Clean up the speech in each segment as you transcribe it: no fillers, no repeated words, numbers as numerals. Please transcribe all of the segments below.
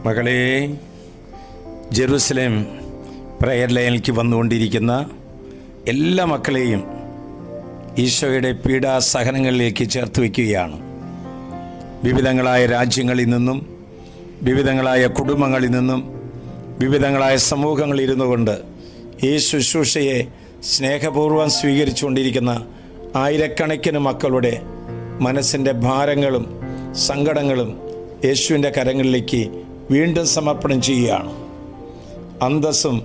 മകളെ, Jerusalem prayer ലൈനിലേക്ക് വന്നുകൊണ്ടിരിക്കുന്ന എല്ലാ മക്കളെയും ഈശോയുടെ പീഡാസഹനങ്ങളിലേക്ക് ചേർത്ത് വയ്ക്കുകയാണ്. വിവിധങ്ങളായ രാജ്യങ്ങളിൽ നിന്നും, വിവിധങ്ങളായ കുടുംബങ്ങളിൽ നിന്നും, വിവിധങ്ങളായ സമൂഹങ്ങളിൽ ഇരുന്നു കൊണ്ട് ഈ ശുശ്രൂഷയെ സ്നേഹപൂർവ്വം സ്വീകരിച്ചുകൊണ്ടിരിക്കുന്ന ആയിരക്കണക്കിന് മക്കളുടെ മനസ്സിൻ്റെ ഭാരങ്ങളും സങ്കടങ്ങളും യേശുവിൻ്റെ കരങ്ങളിലേക്ക് വീണ്ടും സമർപ്പണം ചെയ്യുകയാണ്. അന്തസ്സും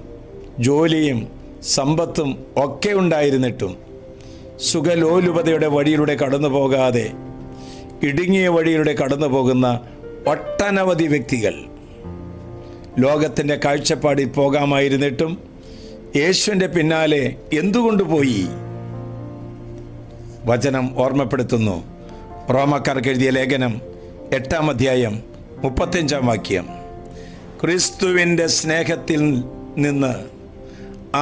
ജോലിയും സമ്പത്തും ഒക്കെ ഉണ്ടായിരുന്നിട്ടും സുഖലോലുപതയുടെ വഴിയിലൂടെ കടന്നു പോകാതെ ഇടുങ്ങിയ വഴിയിലൂടെ കടന്നു പോകുന്ന ഒട്ടനവധി വ്യക്തികൾ ലോകത്തിൻ്റെ കാഴ്ചപ്പാടിൽ പോകാമായിരുന്നിട്ടും യേശുവിൻ്റെ പിന്നാലെ എന്തുകൊണ്ട് പോയി? വചനം ഓർമ്മപ്പെടുത്തുന്നു. റോമക്കാർക്ക് എഴുതിയ ലേഖനം 8-ാം അധ്യായം 35-ാം വാക്യം. ക്രിസ്തുവിൻ്റെ സ്നേഹത്തിൽ നിന്ന്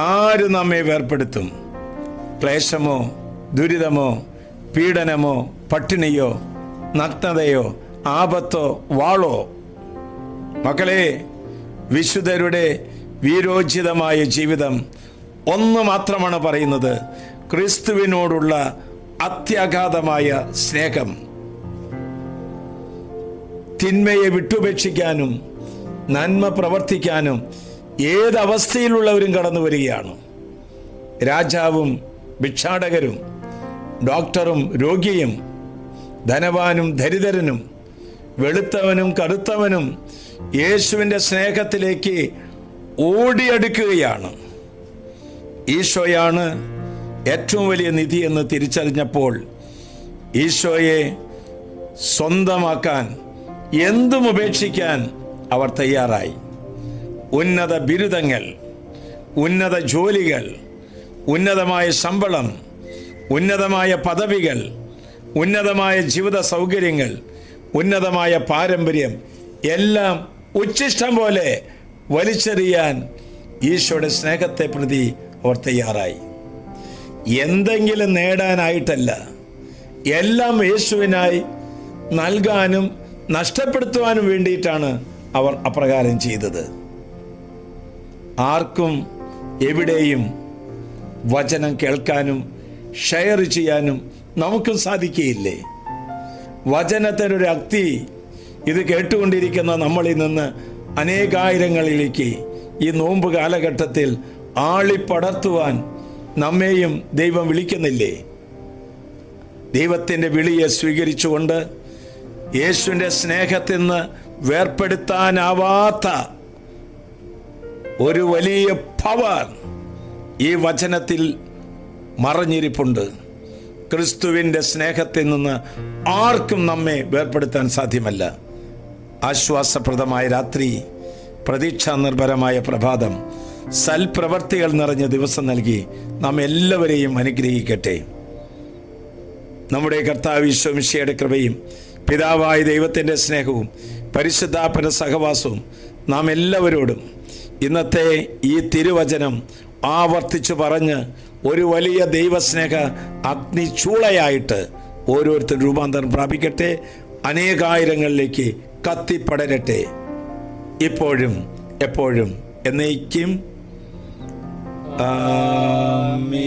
ആര് നമ്മെ വേർപ്പെടുത്തും? ക്ലേശമോ, ദുരിതമോ, പീഡനമോ, പട്ടിണിയോ, നഗ്നതയോ, ആപത്തോ, വാളോ? മക്കളെ, വിശുദ്ധരുടെ വീരോചിതമായ ജീവിതം ഒന്ന് മാത്രമാണ് പറയുന്നത്: ക്രിസ്തുവിനോടുള്ള അത്യഗാധമായ സ്നേഹം. തിന്മയെ വിട്ടുപേക്ഷിക്കാനും നന്മ പ്രവർത്തിക്കാനും ഏതവസ്ഥയിലുള്ളവരും കടന്നു വരികയാണ്. രാജാവും ഭിക്ഷാടകരും, ഡോക്ടറും രോഗിയും, ധനവാനും ദരിദ്രനും, വെളുത്തവനും കറുത്തവനും യേശുവിൻ്റെ സ്നേഹത്തിലേക്ക് ഓടിയെടുക്കുകയാണ്. ഈശോയാണ് ഏറ്റവും വലിയ നിധി എന്ന് തിരിച്ചറിഞ്ഞപ്പോൾ ഈശോയെ സ്വന്തമാക്കാൻ, എന്തും ഉപേക്ഷിക്കാൻ അവർ തയ്യാറായി. ഉന്നത ബിരുദങ്ങൾ, ഉന്നത ജോലികൾ, ഉന്നതമായ ശമ്പളം, ഉന്നതമായ പദവികൾ, ഉന്നതമായ ജീവിത സൗകര്യങ്ങൾ, ഉന്നതമായ പാരമ്പര്യം എല്ലാം ഉച്ഛിഷ്ടം പോലെ വലിച്ചെറിയാൻ ഈശോയുടെ സ്നേഹത്തെ പ്രതി അവർ തയ്യാറായി. എന്തെങ്കിലും നേടാനായിട്ടല്ല, എല്ലാം യേശുവിനായി നൽകാനും നഷ്ടപ്പെടുത്തുവാനും വേണ്ടിയിട്ടാണ് അവർ അപ്രകാരം ചെയ്തത്. ആർക്കും എവിടെയും വചനം കേൾക്കാനും ഷെയർ ചെയ്യാനും നമുക്കും സാധിക്കുകയില്ലേ? വചനത്തിനൊരു അക്തി ഇത് കേട്ടുകൊണ്ടിരിക്കുന്ന നമ്മളിൽ നിന്ന് അനേകായിരങ്ങളിലേക്ക് ഈ നോമ്പ് കാലഘട്ടത്തിൽ ആളിപ്പടർത്തുവാൻ നമ്മെയും ദൈവം വിളിക്കുന്നില്ലേ? ദൈവത്തിൻ്റെ വിളിയെ സ്വീകരിച്ചുകൊണ്ട് യേശുവിൻ്റെ സ്നേഹത്തിൽ നിന്ന് വേർപ്പെടുത്താനാവാത്ത ഒരു വലിയ പവർ ഈ വചനത്തിൽ മറഞ്ഞിരിപ്പുണ്ട്. ക്രിസ്തുവിൻ്റെ സ്നേഹത്തിൽ നിന്ന് ആർക്കും നമ്മെ വേർപ്പെടുത്താൻ സാധ്യമല്ല. ആശ്വാസപ്രദമായ രാത്രി, പ്രതീക്ഷാ നിർഭരമായ പ്രഭാതം, സൽപ്രവർത്തികൾ നിറഞ്ഞ ദിവസം നൽകി നാം എല്ലാവരെയും അനുഗ്രഹിക്കട്ടെ. നമ്മുടെ കർത്താവ് ഈശോ മിശിഹായുടെ കൃപയും പിതാവായ ദൈവത്തിൻ്റെ സ്നേഹവും പരിശുദ്ധാത്മ സഹവാസവും നാം എല്ലാവരോടും ഇന്നത്തെ ഈ തിരുവചനം ആവർത്തിച്ചു പറഞ്ഞ് ഒരു വലിയ ദൈവസ്നേഹ അഗ്നിചൂളയായിട്ട് ഓരോരുത്തർ രൂപാന്തരം പ്രാപിക്കട്ടെ. അനേകായിരങ്ങളിലേക്ക് കത്തിപ്പടരട്ടെ, ഇപ്പോഴും എപ്പോഴും എന്നേക്കും. ആമേൻ.